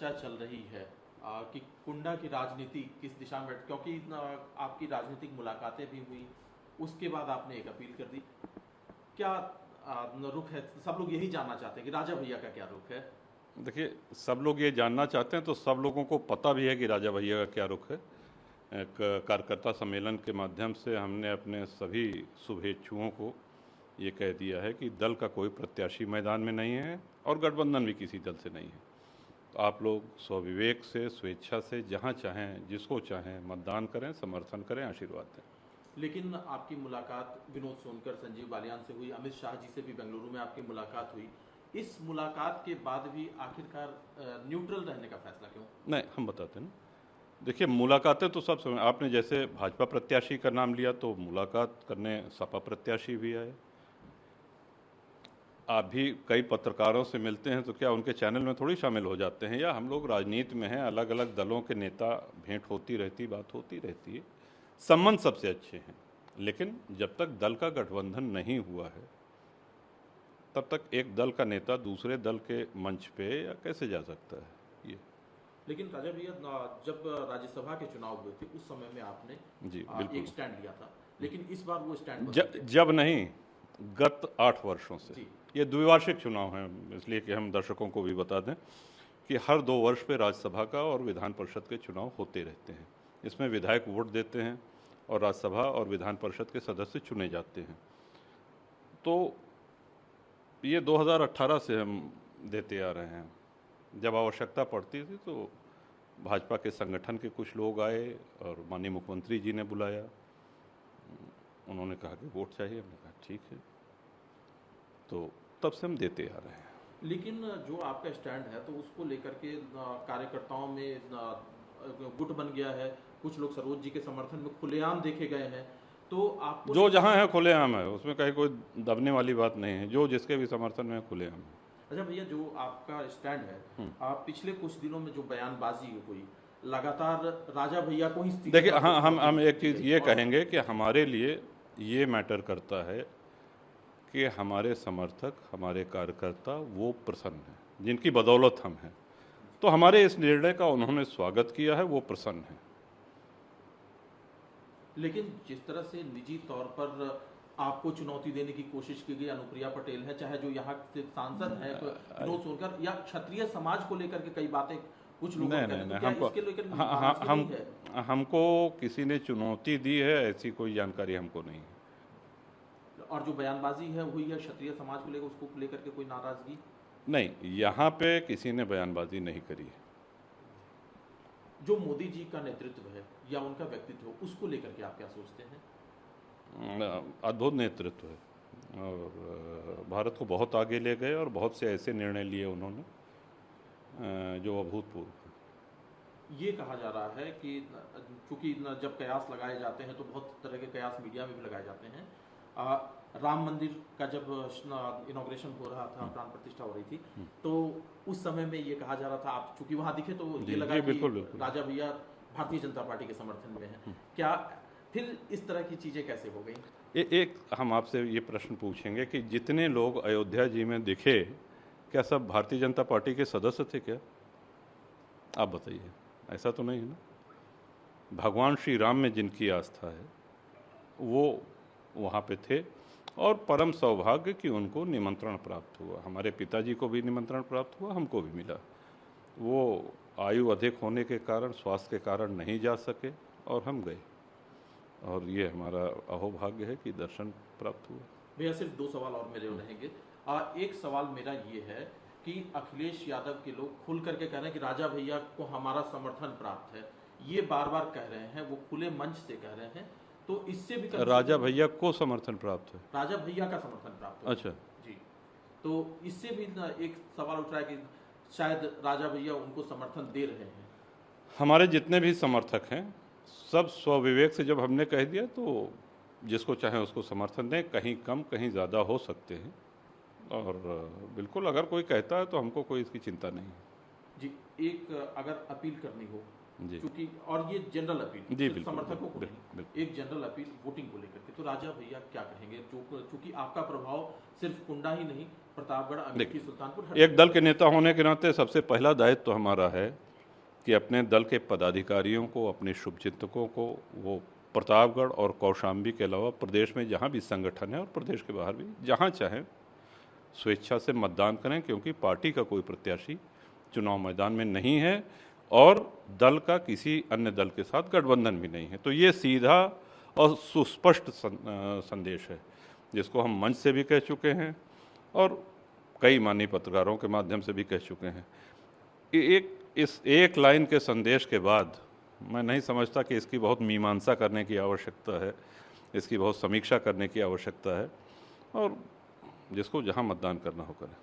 चर्चा चल रही है कि कुंडा की राजनीति किस दिशा में, क्योंकि आपकी राजनीतिक मुलाकातें भी हुई, उसके बाद आपने एक अपील कर दी। क्या रुख है? सब लोग यही जानना चाहते हैं कि राजा भैया का क्या रुख है। देखिए, सब लोग ये जानना चाहते हैं तो सब लोगों को पता भी है कि राजा भैया का क्या रुख है। एक कार्यकर्ता सम्मेलन के माध्यम से हमने अपने सभी शुभेच्छुओं को ये कह दिया है कि दल का कोई प्रत्याशी मैदान में नहीं है और गठबंधन भी किसी दल से नहीं है। तो आप लोग स्वविवेक से, स्वेच्छा से, जहाँ चाहें, जिसको चाहें मतदान करें, समर्थन करें, आशीर्वाद दें। लेकिन आपकी मुलाकात विनोद सोनकर, संजीव बालियान से हुई, अमित शाह जी से भी बेंगलुरु में आपकी मुलाकात हुई। इस मुलाकात के बाद भी आखिरकार न्यूट्रल रहने का फैसला क्यों? नहीं, हम बताते हैं ना। देखिए, मुलाकातें तो सब समय, आपने जैसे भाजपा प्रत्याशी का नाम लिया तो मुलाकात करने सपा प्रत्याशी भी आए। आप भी कई पत्रकारों से मिलते हैं तो क्या उनके चैनल में थोड़ी शामिल हो जाते हैं? या हम लोग राजनीति में हैं, अलग अलग दलों के नेता, भेंट होती रहती, बात होती रहती है, संबंध सबसे अच्छे हैं। लेकिन जब तक दल का गठबंधन नहीं हुआ है तब तक एक दल का नेता दूसरे दल के मंच पे या कैसे जा सकता है ये? लेकिन राजा भैया, जब राज्यसभा के चुनाव हुए थे उस समय में आपने जी बिल्कुल एक स्टैंड लिया था, लेकिन इस बार वो स्टैंड जब नहीं, गत 8 वर्षों से। ये द्विवार्षिक चुनाव हैं, इसलिए कि हम दर्शकों को भी बता दें कि हर 2 वर्ष पे राज्यसभा का और विधान परिषद के चुनाव होते रहते हैं। इसमें विधायक वोट देते हैं और राज्यसभा और विधान परिषद के सदस्य चुने जाते हैं। तो ये 2018 से हम देते आ रहे हैं। जब आवश्यकता पड़ती थी तो भाजपा के संगठन के कुछ लोग आए और माननीय मुख्यमंत्री जी ने बुलाया, उन्होंने कहा कि वोट चाहिए, हमने कहा ठीक है, तो तब से हम देते आ रहे हैं। लेकिन जो आपका स्टैंड है तो उसको लेकर के कार्यकर्ताओं में गुट बन गया है, कुछ लोग सरोज जी के समर्थन में खुलेआम देखे गए हैं, तो आपको जो जहां है खुलेआम है, उसमें कहीं कोई दबने वाली बात नहीं है। जो जिसके भी समर्थन में खुलेआम है। अच्छा भैया, जो आपका स्टैंड है, आप पिछले कुछ दिनों में जो बयानबाजी हुई, लगातार राजा भैया को ही देखिए, हाँ, हम एक चीज़ ये कहेंगे कि हमारे लिए ये मैटर करता है कि हमारे समर्थक, हमारे कार्यकर्ता वो प्रसन्न हैं जिनकी बदौलत हम हैं। तो हमारे इस निर्णय का उन्होंने स्वागत किया है, वो प्रसन्न हैं। लेकिन जिस तरह से निजी तौर पर आपको चुनौती देने की कोशिश की गई, अनुप्रिया पटेल है, चाहे जो यहाँ से सांसद है विनोद सोनकर, या क्षत्रिय समाज को लेकर के कई बातें कुछ लोग हमको किसी ने चुनौती दी है ऐसी कोई जानकारी हमको नहीं है। और जो बयानबाजी है हुई है क्षत्रिय समाज को लेकर, उसको लेकर के कोई नाराजगी नहीं, यहाँ पे किसी ने बयानबाजी नहीं करी है। जो मोदी जी का नेतृत्व है या उनका व्यक्तित्व, उसको लेकर के आप क्या सोचते हैं? अद्भुत नेतृत्व है और भारत को बहुत आगे ले गए और बहुत से ऐसे निर्णय लिए उन्होंने जो अभूतपूर्व। ये कहा जा रहा है कि चूंकि जब कयास लगाए जाते हैं तो बहुत तरह के कयास मीडिया में भी लगाए जाते हैं। राम मंदिर का जब इनॉग्रेशन हो रहा था, प्राण प्रतिष्ठा हो रही थी, तो उस समय में ये कहा जा रहा था, आप चूंकि वहां दिखे तो ये लगा कि राजा भैया भारतीय जनता पार्टी के समर्थन में है। क्या फिर इस तरह की चीजें कैसे हो गई? एक हम आपसे ये प्रश्न पूछेंगे कि जितने लोग अयोध्या जी में दिखे, क्या सब भारतीय जनता पार्टी के सदस्य थे क्या? आप बताइए, ऐसा तो नहीं है ना। भगवान श्री राम में जिनकी आस्था है वो वहाँ पे थे और परम सौभाग्य कि उनको निमंत्रण प्राप्त हुआ। हमारे पिताजी को भी निमंत्रण प्राप्त हुआ, हमको भी मिला। वो आयु अधिक होने के कारण, स्वास्थ्य के कारण नहीं जा सके और हम गए, और ये हमारा अहोभाग्य है कि दर्शन प्राप्त हुआ। भैया, सिर्फ 2 सवाल और मेरे रहेंगे। एक सवाल मेरा ये है कि अखिलेश यादव के लोग खुल करके कह रहे हैं कि राजा भैया को हमारा समर्थन प्राप्त है, ये बार बार कह रहे हैं, वो खुले मंच से कह रहे हैं, तो इससे भी राजा भैया को समर्थन प्राप्त है? राजा भैया का समर्थन प्राप्त है। अच्छा जी, तो इससे भी एक सवाल उठ रहा है कि शायद राजा भैया उनको समर्थन दे रहे हैं। हमारे जितने भी समर्थक हैं सब स्वविवेक से जब हमने कह दिया तो जिसको चाहे उसको समर्थन दें, कहीं कम कहीं ज़्यादा हो सकते हैं, और बिल्कुल अगर कोई कहता है तो हमको कोई इसकी चिंता नहीं है। जी, एक अगर अपील करनी हो जी, क्योंकि, और ये जनरल अपील जी, समर्थकों को नहीं, एक जनरल अपील वोटिंग को लेकर के, तो राजा भैया क्या कहेंगे? चूंकि आपका प्रभाव सिर्फ कुंडा ही नहीं प्रतापगढ़, अमेठी, सुल्तानपुर। एक दल के नेता होने के नाते सबसे पहला दायित्व तो हमारा है कि अपने दल के पदाधिकारियों को, अपने शुभचिंतकों को वो प्रतापगढ़ और कौशाम्बी के अलावा प्रदेश में जहाँ भी संगठन है और प्रदेश के बाहर भी जहाँ चाहें स्वेच्छा से मतदान करें, क्योंकि पार्टी का कोई प्रत्याशी चुनाव मैदान में नहीं है और दल का किसी अन्य दल के साथ गठबंधन भी नहीं है। तो ये सीधा और सुस्पष्ट संदेश है, जिसको हम मंच से भी कह चुके हैं और कई माननीय पत्रकारों के माध्यम से भी कह चुके हैं। इस एक लाइन के संदेश के बाद मैं नहीं समझता कि इसकी बहुत मीमांसा करने की आवश्यकता है, इसकी बहुत समीक्षा करने की आवश्यकता है, और जिसको जहां मतदान करना हो करें।